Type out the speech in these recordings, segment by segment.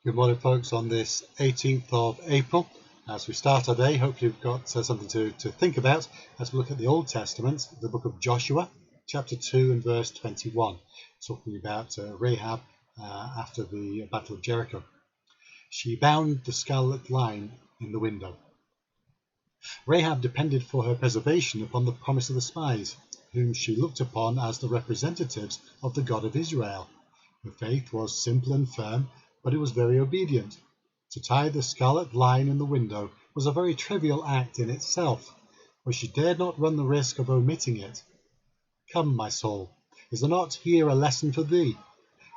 Good morning, folks, on this 18th of April. As we start our day, hopefully we've got something to think about as we look at the Old Testament, the book of Joshua, chapter 2 and verse 21, talking about Rahab after the Battle of Jericho. She bound the scarlet line in the window. Rahab depended for her preservation upon the promise of the spies, whom she looked upon as the representatives of the God of Israel. Her faith was simple and firm, but it was very obedient. To tie the scarlet line in the window was a very trivial act in itself, but she dared not run the risk of omitting it. Come, my soul, is there not here a lesson for thee?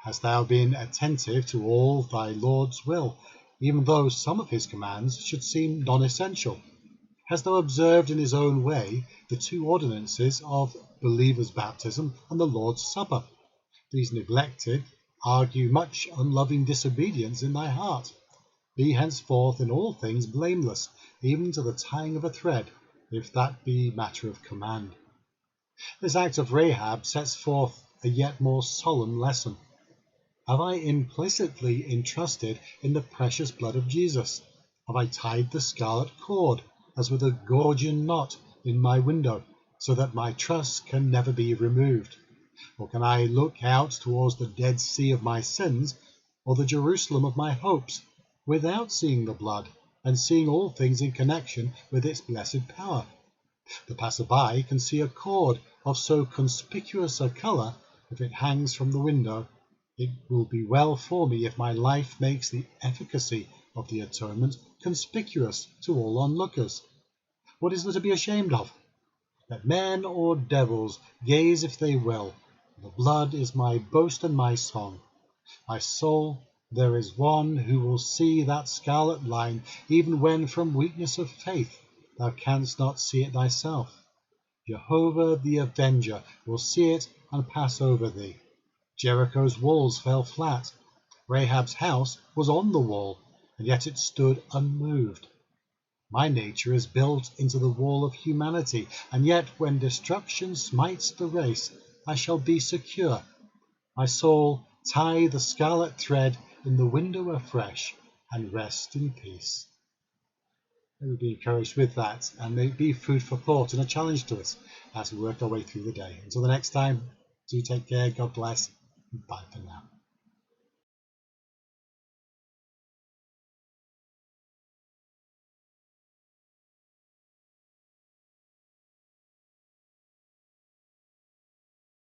Hast thou been attentive to all thy Lord's will, even though some of his commands should seem non-essential? Hast thou observed in his own way the two ordinances of believers' baptism and the Lord's Supper? These neglected argue much unloving disobedience in thy heart. Be henceforth in all things blameless, even to the tying of a thread, if that be matter of command. This act of Rahab sets forth a yet more solemn lesson. Have I implicitly entrusted in the precious blood of Jesus? Have I tied the scarlet cord, as with a Gordian knot, in my window, so that my trust can never be removed? Or can I look out towards the Dead Sea of my sins, or the Jerusalem of my hopes, without seeing the blood, and seeing all things in connection with its blessed power? The passer-by can see a cord of so conspicuous a colour if it hangs from the window. It will be well for me if my life makes the efficacy of the atonement conspicuous to all onlookers. What is there to be ashamed of? Let men or devils gaze if they will. The blood is my boast and my song. My soul, there is one who will see that scarlet line, even when from weakness of faith thou canst not see it thyself. Jehovah the Avenger will see it and pass over thee. Jericho's walls fell flat. Rahab's house was on the wall, and yet it stood unmoved. My nature is built into the wall of humanity, and yet when destruction smites the race, I shall be secure. My soul, tie the scarlet thread in the window afresh, and rest in peace. May we be encouraged with that, and may it be food for thought and a challenge to us as we work our way through the day. Until the next time, do take care, God bless, and bye for now.